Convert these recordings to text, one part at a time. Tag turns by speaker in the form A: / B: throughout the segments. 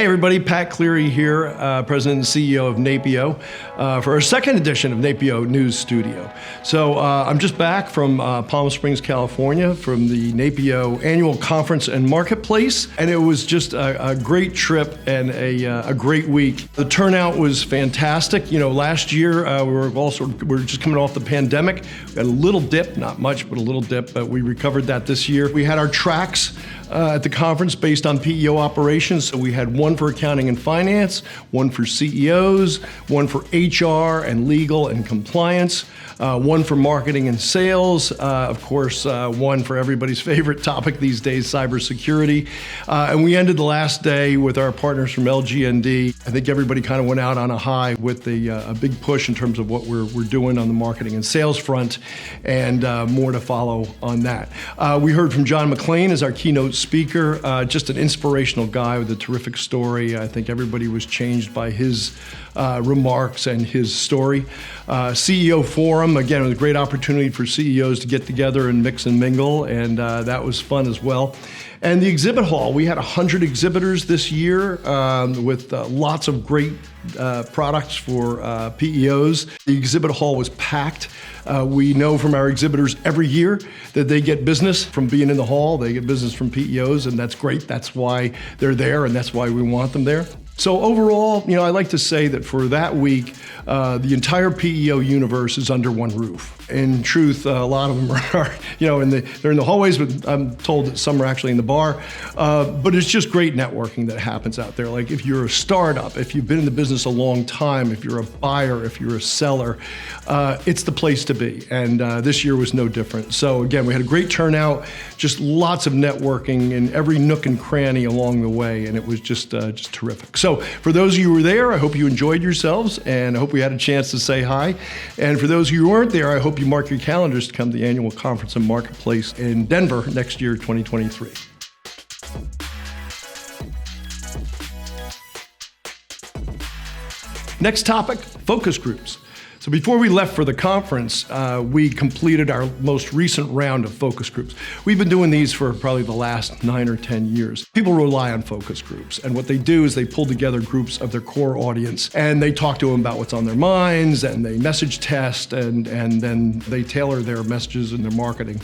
A: Hey everybody, Pat Cleary here, President and CEO of NAPEO, for our second edition of NAPEO News Studio. So I'm just back from Palm Springs, California, from the NAPEO Annual Conference and Marketplace, and it was just a great trip and a great week. The turnout was fantastic. You know, last year we were just coming off the pandemic. We had a little dip, not much, but a little dip, but we recovered that this year. We had our tracks at the conference based on PEO operations. So we had one for accounting and finance, one for CEOs, one for HR and legal and compliance, one for marketing and sales, of course, one for everybody's favorite topic these days, cybersecurity. And we ended the last day with our partners from LG&D. I think everybody kind of went out on a high with a big push in terms of what we're doing on the marketing and sales front, and more to follow on that. We heard from John McClain as our keynote speaker, just an inspirational guy with a terrific story. I think everybody was changed by his remarks and his story. CEO Forum, again, it was a great opportunity for CEOs to get together and mix and mingle, and that was fun as well. And the exhibit hall, we had 100 exhibitors this year with lots of great products for PEOs. The exhibit hall was packed. We know from our exhibitors every year that they get business from being in the hall. They get business from PEOs, and that's great. That's why they're there, and that's why we want them there. So overall, you know, I like to say that for that week, the entire PEO universe is under one roof. In truth, a lot of them are, you know, they're in the hallways, but I'm told that some are actually in the bar. But it's just great networking that happens out there. Like if you're a startup, if you've been in the business a long time, if you're a buyer, if you're a seller, it's the place to be. And this year was no different. So again, we had a great turnout, just lots of networking in every nook and cranny along the way, and it was just terrific. So for those of you who were there, I hope you enjoyed yourselves, and I hope we had a chance to say hi. And for those of you who weren't there, I hope you mark your calendars to come to the annual conference and marketplace in Denver next year, 2023. Next topic, focus groups. So before we left for the conference, we completed our most recent round of focus groups. We've been doing these for probably the last 9 or 10 years. People rely on focus groups, and what they do is they pull together groups of their core audience, and they talk to them about what's on their minds, and they message test, and then they tailor their messages and their marketing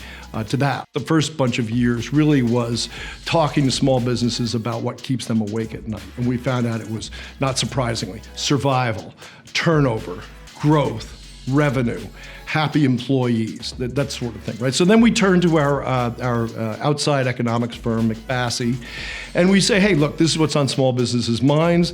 A: to that. The first bunch of years really was talking to small businesses about what keeps them awake at night, and we found out it was, not surprisingly, survival, turnover, growth, revenue, happy employees, that sort of thing, right? So then we turn to our outside economics firm, McBassey, and we say, hey, look, this is what's on small businesses' minds.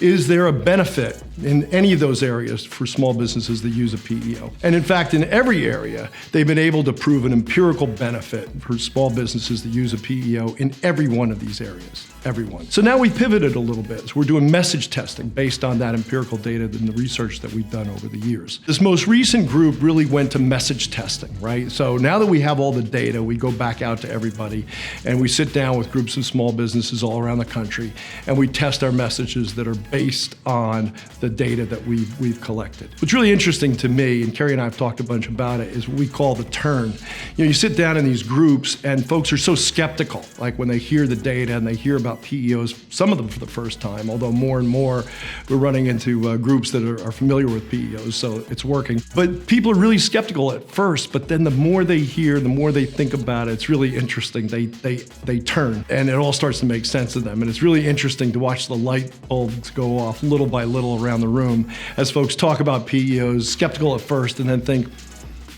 A: Is there a benefit in any of those areas for small businesses that use a PEO? And in fact, in every area, they've been able to prove an empirical benefit for small businesses that use a PEO in every one of these areas, everyone. So now we pivoted a little bit. So we're doing message testing based on that empirical data and the research that we've done over the years. This most recent group really went to message testing, right? So now that we have all the data, we go back out to everybody and we sit down with groups of small businesses all around the country and we test our messages that are based on the data that we've collected. What's really interesting to me, and Carrie and I have talked a bunch about it, is what we call the turn. You know, you sit down in these groups and folks are so skeptical, like when they hear the data and they hear about PEOs, some of them for the first time, although more and more we're running into groups that are familiar with PEOs, so it's working. But people are really skeptical at first, but then the more they hear, the more they think about it, it's really interesting. They turn, and it all starts to make sense to them. And it's really interesting to watch the light bulbs go off little by little around the room as folks talk about PEOs, skeptical at first, and then think,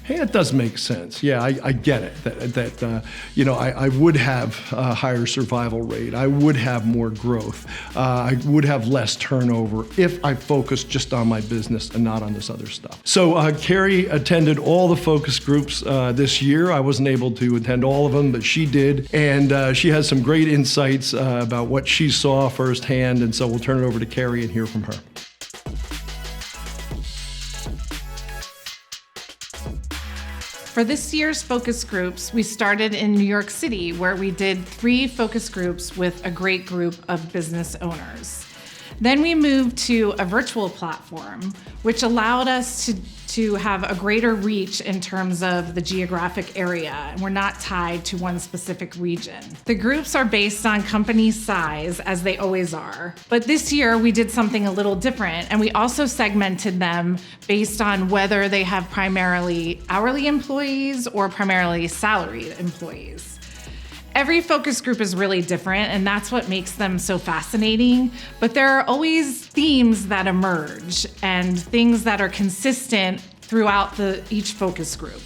A: hey, it does make sense. Yeah, I get it. That you know, I would have a higher survival rate. I would have more growth. I would have less turnover if I focused just on my business and not on this other stuff. So Carrie attended all the focus groups this year. I wasn't able to attend all of them, but she did. And she has some great insights about what she saw firsthand. And so we'll turn it over to Carrie and hear from her.
B: For this year's focus groups, we started in New York City, where we did 3 focus groups with a great group of business owners. Then we moved to a virtual platform, which allowed us to have a greater reach in terms of the geographic area, and we're not tied to one specific region. The groups are based on company size, as they always are, but this year we did something a little different, and we also segmented them based on whether they have primarily hourly employees or primarily salaried employees. Every focus group is really different, and that's what makes them so fascinating. But there are always themes that emerge and things that are consistent throughout each focus group.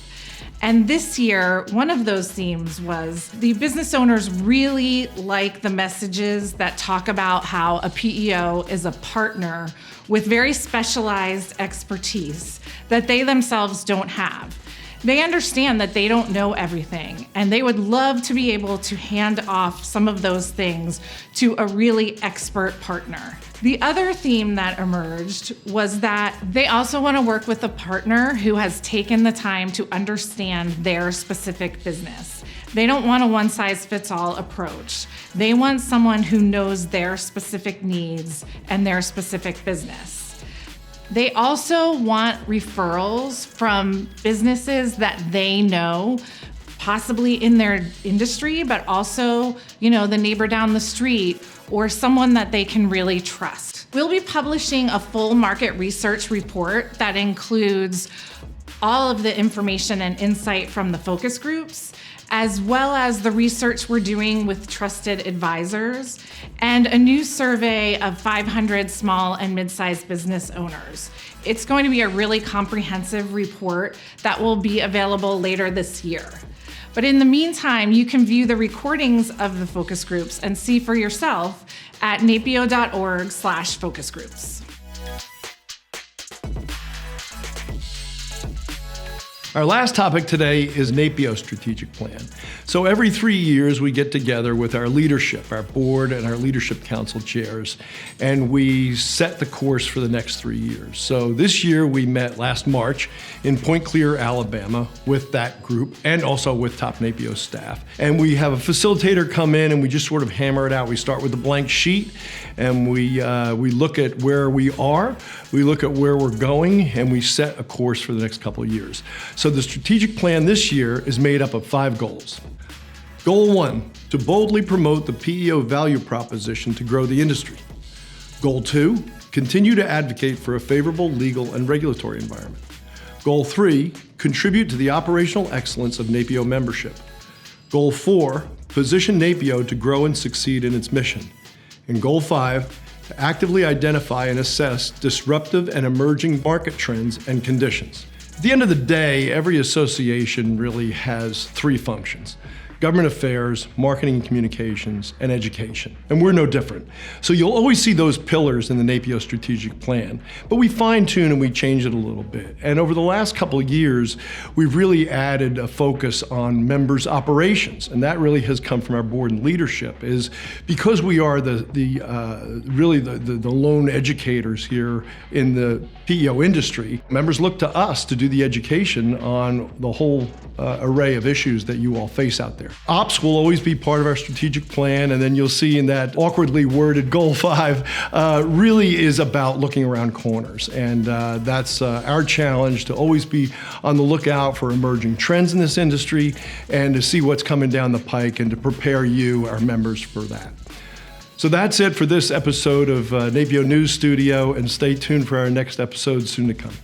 B: And this year, one of those themes was the business owners really like the messages that talk about how a PEO is a partner with very specialized expertise that they themselves don't have. They understand that they don't know everything, and they would love to be able to hand off some of those things to a really expert partner. The other theme that emerged was that they also want to work with a partner who has taken the time to understand their specific business. They don't want a one-size-fits-all approach. They want someone who knows their specific needs and their specific business. They also want referrals from businesses that they know, possibly in their industry, but also, the neighbor down the street or someone that they can really trust. We'll be publishing a full market research report that includes all of the information and insight from the focus groups, as well as the research we're doing with trusted advisors, and a new survey of 500 small and mid-sized business owners. It's going to be a really comprehensive report that will be available later this year. But in the meantime, you can view the recordings of the focus groups and see for yourself at napeo.org/focus groups.
A: Our last topic today is NAPEO strategic plan. So every 3 years we get together with our leadership, our board and our leadership council chairs, and we set the course for the next 3 years. So this year we met last March in Point Clear, Alabama with that group and also with top NAPEO staff. And we have a facilitator come in and we just sort of hammer it out. We start with a blank sheet and we look at where we are, we look at where we're going, and we set a course for the next couple of years. So the strategic plan this year is made up of 5 goals. Goal 1, to boldly promote the PEO value proposition to grow the industry. Goal 2, continue to advocate for a favorable legal and regulatory environment. Goal 3, contribute to the operational excellence of NAPEO membership. Goal 4, position NAPEO to grow and succeed in its mission. And Goal 5, to actively identify and assess disruptive and emerging market trends and conditions. At the end of the day, every association really has 3 functions: government affairs, marketing and communications, and education. And we're no different. So you'll always see those pillars in the NAPEO strategic plan, but we fine-tune and we change it a little bit. And over the last couple of years, we've really added a focus on members' operations, and that really has come from our board and leadership, is because we are really the lone educators here in the PEO industry. Members look to us to do the education on the whole array of issues that you all face out there. Ops will always be part of our strategic plan, and then you'll see in that awkwardly worded Goal 5 really is about looking around corners, and that's our challenge, to always be on the lookout for emerging trends in this industry and to see what's coming down the pike and to prepare you, our members, for that. So that's it for this episode of NAPEO News Studio, and stay tuned for our next episode soon to come.